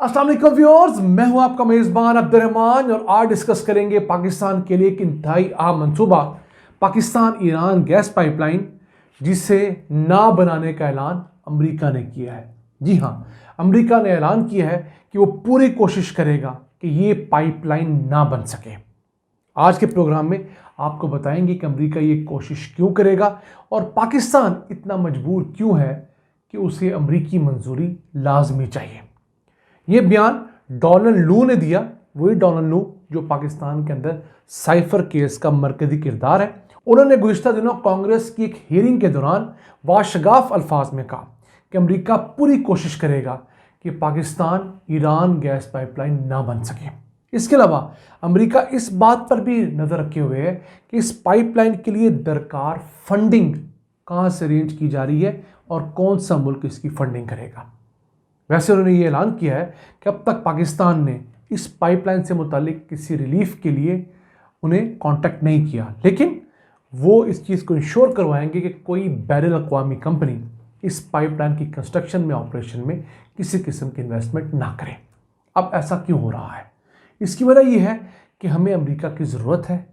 अस्सलाम वालेकुम व्यूअर्स, मैं हूं आपका मेज़बान अब्दुर्रहमान और आज डिस्कस करेंगे पाकिस्तान के लिए एक इंतहाई अहम मंसूबा पाकिस्तान ईरान गैस पाइपलाइन, जिसे ना बनाने का ऐलान अमेरिका ने किया है। जी हां, अमेरिका ने ऐलान किया है कि वो पूरी कोशिश करेगा कि ये पाइपलाइन ना बन सके। आज के प्रोग्राम में आपको बताएंगे कि अमेरिका ये कोशिश क्यों करेगा और पाकिस्तान इतना मजबूर क्यों है कि उसे अमेरिकी मंजूरी लाजमी चाहिए। ये बयान डोनाल्ड लू ने दिया, वही डोनाल्ड लू जो पाकिस्तान के अंदर साइफर केस का मरकजी किरदार है। उन्होंने गुज़िश्ता दिनों कांग्रेस की एक हियरिंग के दौरान वाशगाफ अल्फाज में कहा कि अमेरिका पूरी कोशिश करेगा कि पाकिस्तान ईरान गैस पाइपलाइन ना बन सके। इसके अलावा अमेरिका इस बात पर भी नज़र रखे हुए है कि इस पाइपलाइन के लिए दरकार फंडिंग कहाँ से अरेंज की जा रही है और कौन सा मुल्क इसकी फंडिंग करेगा। वैसे उन्होंने ये ऐलान किया है कि अब तक पाकिस्तान ने इस पाइपलाइन से मुतालिक किसी रिलीफ के लिए उन्हें कांटेक्ट नहीं किया, लेकिन वो इस चीज़ को इंश्योर करवाएंगे कि कोई बैनुल अक़वामी कंपनी इस पाइपलाइन की कंस्ट्रक्शन में, ऑपरेशन में किसी किस्म की इन्वेस्टमेंट ना करे। अब ऐसा क्यों हो रहा है? इसकी वजह यह है कि हमें अमेरिका की ज़रूरत है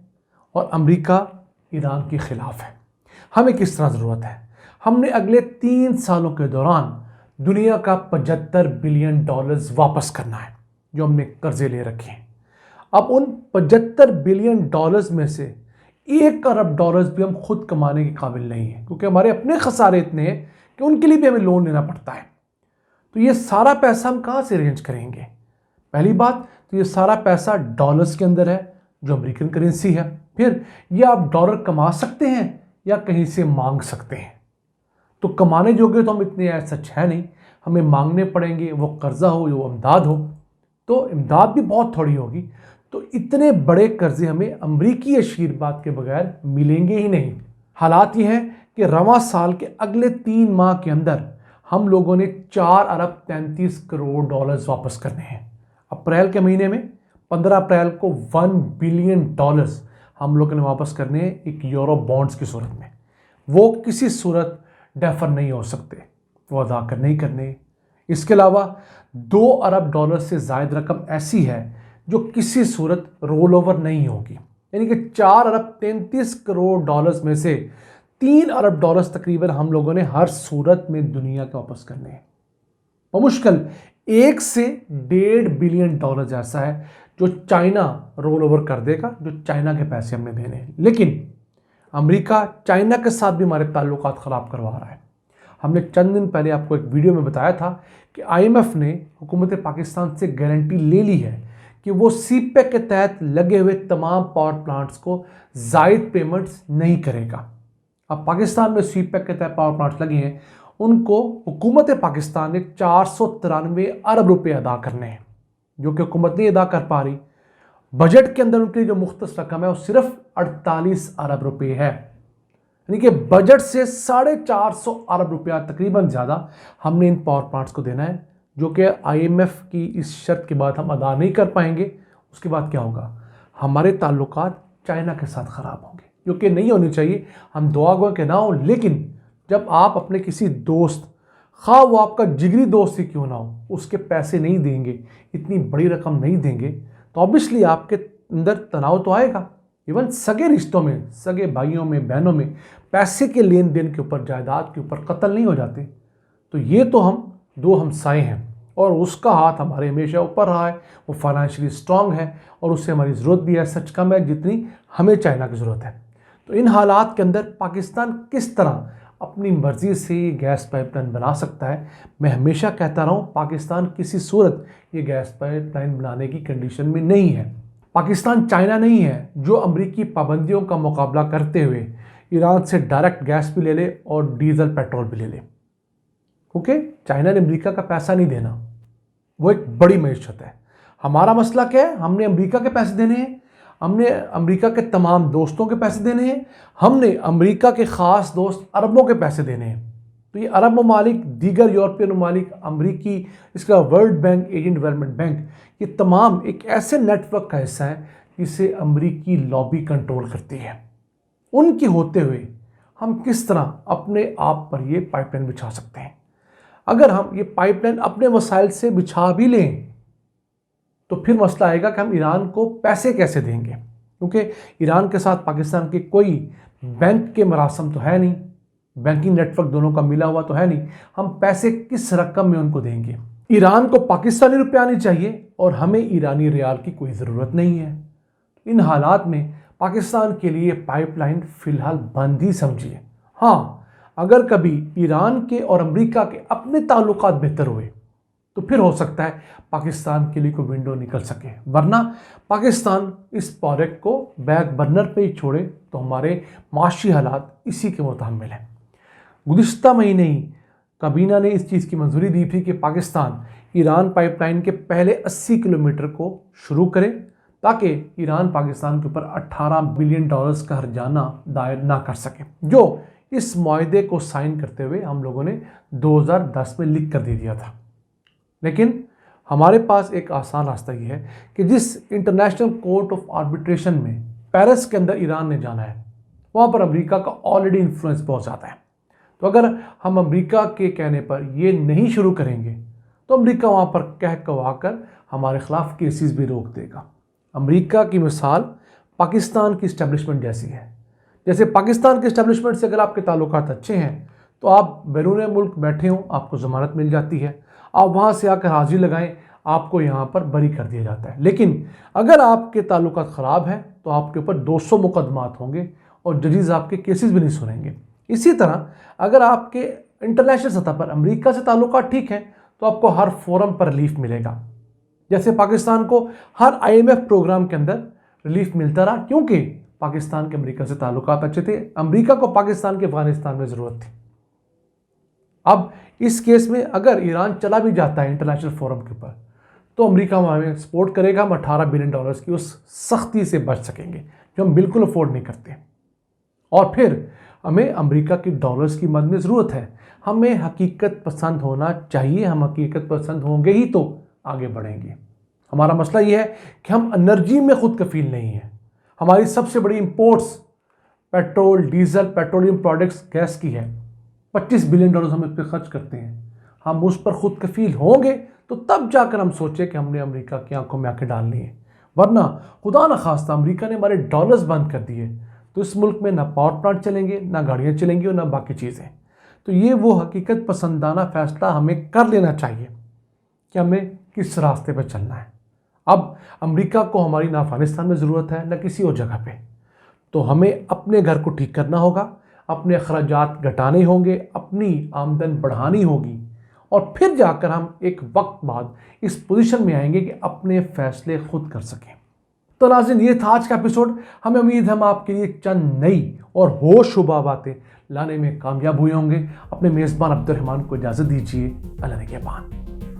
और अमेरिका ईरान के ख़िलाफ़ है। हमें किस तरह ज़रूरत है? हमने अगले 3 सालों के दौरान दुनिया का $75 बिलियन वापस करना है जो हमने कर्जे ले रखे हैं। अब उन $75 बिलियन में से $1 अरब भी हम खुद कमाने के काबिल नहीं हैं, क्योंकि हमारे अपने खसारे इतने हैं कि उनके लिए भी हमें लोन लेना पड़ता है। तो ये सारा पैसा हम कहाँ से अरेंज करेंगे? पहली बात तो ये सारा पैसा डॉलर्स के अंदर है जो अमेरिकन करेंसी है। फिर ये आप डॉलर कमा सकते हैं या कहीं से मांग सकते हैं। तो कमाने जोगे तो हम इतने सच है नहीं, हमें मांगने पड़ेंगे, वो कर्जा हो या वो इमदाद हो, तो इमदाद भी बहुत थोड़ी होगी। तो इतने बड़े कर्जे हमें अमरीकी आशीर्वाद के बगैर मिलेंगे ही नहीं। हालात ये हैं कि रवां साल के अगले 3 माह के अंदर हम लोगों ने $4 अरब 33 करोड़ वापस करने हैं। अप्रैल के महीने में 15 अप्रैल को $1 बिलियन हम लोगों ने वापस करने हैं एक यूरो बॉन्ड्स की सूरत में। वो किसी सूरत डेफर नहीं हो सकते, वो अदा करने ही करने। इसके अलावा $2 अरब से ज़ायद रकम ऐसी है जो किसी सूरत रोल ओवर नहीं होगी, यानी कि $4 अरब 33 करोड़ में से $3 अरब तकरीबन हम लोगों ने हर सूरत में दुनिया के वापस करने हैं। मुश्किल 1 से $1.5 बिलियन ऐसा है जो चाइना रोल ओवर कर देगा, जो चाइना के पैसे हमें देने हैं। लेकिन अमेरिका चाइना के साथ भी हमारे ताल्लुकात ख़राब करवा रहा है। हमने चंद दिन पहले आपको एक वीडियो में बताया था कि IMF ने हुकूमत पाकिस्तान से गारंटी ले ली है कि वो CPEC के तहत लगे हुए तमाम पावर प्लांट्स को ज़ायद पेमेंट्स नहीं करेगा। अब पाकिस्तान में CPEC के तहत पावर प्लांट्स लगे हैं, उनको हुकूमत पाकिस्तान ने 493 अरब रुपये अदा करने हैं, जो कि हुकूमत नहीं अदा कर पा रही। बजट के अंदर उनकी जो मुख्तस रकम है वो सिर्फ 48 अरब रुपये है, यानी कि बजट से 450 अरब रुपया तकरीबन ज़्यादा हमने इन पावर प्लांट्स को देना है, जो कि IMF की इस शर्त के बाद हम अदा नहीं कर पाएंगे। उसके बाद क्या होगा? हमारे ताल्लुकात चाइना के साथ ख़राब होंगे, जो कि नहीं होनी चाहिए। हम दुआ गो के ना हो, लेकिन जब आप अपने किसी दोस्त, खा वो आपका जिगरी दोस्त ही क्यों ना हो, उसके पैसे नहीं देंगे, इतनी बड़ी रकम नहीं देंगे, तो ऑब्वियसली आपके अंदर तनाव तो आएगा। इवन सगे रिश्तों में, सगे भाइयों में, बहनों में पैसे के लेन देन के ऊपर, जायदाद के ऊपर कत्ल नहीं हो जाते। तो ये तो हम 2 हमसाए हैं और उसका हाथ हमारे हमेशा ऊपर रहा है। वो फाइनेंशियली स्ट्रांग है और उससे हमारी ज़रूरत भी है सच कम है जितनी हमें चाइना की ज़रूरत है। तो इन हालात के अंदर पाकिस्तान किस तरह अपनी मर्ज़ी से ये गैस पाइपलाइन बना सकता है? मैं हमेशा कहता रहा हूँ, पाकिस्तान किसी सूरत ये गैस पाइपलाइन बनाने की कंडीशन में नहीं है। पाकिस्तान चाइना नहीं है जो अमरीकी पाबंदियों का मुकाबला करते हुए ईरान से डायरेक्ट गैस भी ले ले और डीजल पेट्रोल भी ले ले, क्योंकि चाइना ने अमेरिका का पैसा नहीं देना, वो एक बड़ी मईशत है। हमारा मसला क्या है? हमने अमेरिका के पैसे देने हैं, हमने अमेरिका के तमाम दोस्तों के पैसे देने हैं, हमने अमेरिका के ख़ास दोस्त अरबों के पैसे देने हैं। तो ये अरब ममालिक, दीगर यूरोपियन ममालिक, अमरीकी, इसका world bank, Asian development bank, ये तमाम एक ऐसे नेटवर्क का हिस्सा है जिसे अमरीकी लॉबी कंट्रोल करती है। उनके होते हुए हम किस तरह अपने आप पर ये पाइपलाइन बिछा सकते हैं? अगर हम ये पाइपलाइन अपने वसाइल से बिछा भी लें تو پھر مسئلہ آئے گا کہ ہم ایران کو پیسے کیسے دیں گے، کیونکہ ایران کے ساتھ پاکستان کے کوئی بینک کے مراسم تو ہے نہیں، بینکنگ نیٹ ورک دونوں کا ملا ہوا تو ہے نہیں، ہم پیسے کس رقم میں ان کو دیں گے؟ ایران کو پاکستانی روپے آنی چاہیے اور ہمیں ایرانی ریال کی کوئی ضرورت نہیں ہے۔ ان حالات میں پاکستان کے لیے پائپ لائن فی الحال بند ہی سمجھیے۔ ہاں، اگر کبھی ایران کے اور امریکہ کے اپنے تعلقات بہتر ہوئے تو پھر ہو سکتا ہے پاکستان کے لیے کوئی ونڈو نکل سکے، ورنہ پاکستان اس پروجیکٹ کو بیک برنر پہ ہی چھوڑے تو ہمارے معاشی حالات اسی کے متحمل ہیں۔ گزشتہ مہینے ہی کابینہ نے اس چیز کی منظوری دی تھی کہ پاکستان ایران پائپ لائن کے پہلے 80 کلومیٹر کو شروع کرے تاکہ ایران پاکستان کے اوپر $18 بلین کا ہرجانہ دائر نہ کر سکے، جو اس معاہدے کو سائن کرتے ہوئے ہم لوگوں نے 2010 میں لکھ کر دے دیا تھا۔ لیکن ہمارے پاس ایک آسان راستہ یہ ہے کہ جس انٹرنیشنل کورٹ آف آربیٹریشن میں پیرس کے اندر ایران نے جانا ہے، وہاں پر امریکہ کا آلریڈی انفلوئنس بہت زیادہ ہے۔ تو اگر ہم امریکہ کے کہنے پر یہ نہیں شروع کریں گے تو امریکہ وہاں پر کہہ کوا کر ہمارے خلاف کیسز بھی روک دے گا۔ امریکہ کی مثال پاکستان کی اسٹیبلشمنٹ جیسی ہے۔ جیسے پاکستان کے اسٹیبلشمنٹ سے اگر آپ کے تعلقات اچھے ہیں تو آپ بیرون ملک بیٹھے ہوں، آپ کو ضمانت مل جاتی ہے، آپ وہاں سے آ کر حاضری لگائیں، آپ کو یہاں پر بری کر دیا جاتا ہے۔ لیکن اگر آپ کے تعلقات خراب ہیں تو آپ کے اوپر 200 مقدمات ہوں گے اور ججز آپ کے کیسز بھی نہیں سنیں گے۔ اسی طرح اگر آپ کے انٹرنیشنل سطح پر امریکہ سے تعلقات ٹھیک ہیں تو آپ کو ہر فورم پر ریلیف ملے گا، جیسے پاکستان کو ہر IMF پروگرام کے اندر ریلیف ملتا رہا، کیونکہ پاکستان کے امریکہ سے تعلقات اچھے تھے، امریکہ کو پاکستان کے افغانستان میں ضرورت تھی۔ اب اس کیس میں اگر ایران چلا بھی جاتا ہے انٹرنیشنل فورم کے اوپر تو امریکہ ہمیں سپورٹ کرے گا، ہم $18 بلین کی اس سختی سے بچ سکیں گے جو ہم بالکل افورڈ نہیں کرتے۔ اور پھر ہمیں امریکہ کے ڈالرز کی مدد میں ضرورت ہے، ہمیں حقیقت پسند ہونا چاہیے، ہم حقیقت پسند ہوں گے ہی تو آگے بڑھیں گے۔ ہمارا مسئلہ یہ ہے کہ ہم انرجی میں خود کفیل نہیں ہیں۔ ہماری سب سے بڑی imports petrol, diesel, petroleum products, gas کی ہے، $25 بلین ہم اس پہ خرچ کرتے ہیں۔ ہم اس پر خود کفیل ہوں گے تو تب جا کر ہم سوچیں کہ ہم نے امریکہ کی آنکھوں میں آنکھیں ڈالنی ہے، ورنہ خدا نخواستہ امریکہ نے ہمارے ڈالرز بند کر دیے تو اس ملک میں نہ پاور پلانٹ چلیں گے، نہ گاڑیاں چلیں گی اور نہ باقی چیزیں۔ تو یہ وہ حقیقت پسندانہ فیصلہ ہمیں کر لینا چاہیے کہ ہمیں کس راستے پہ چلنا ہے۔ اب امریکہ کو ہماری نہ افغانستان میں ضرورت ہے نہ کسی اور جگہ پہ، تو ہمیں اپنے گھر کو ٹھیک کرنا ہوگا، اپنے اخراجات گھٹانے ہوں گے، اپنی آمدن بڑھانی ہوگی، اور پھر جا کر ہم ایک وقت بعد اس پوزیشن میں آئیں گے کہ اپنے فیصلے خود کر سکیں۔ تو ناظرین، یہ تھا آج کا ایپیسوڈ۔ ہمیں امید ہے ہم آپ کے لیے چند نئی اور ہوش شبہ باتیں لانے میں کامیاب ہوئے ہوں گے۔ اپنے میزبان عبد الرحمان کو اجازت دیجیے۔ اللہ نگہبان۔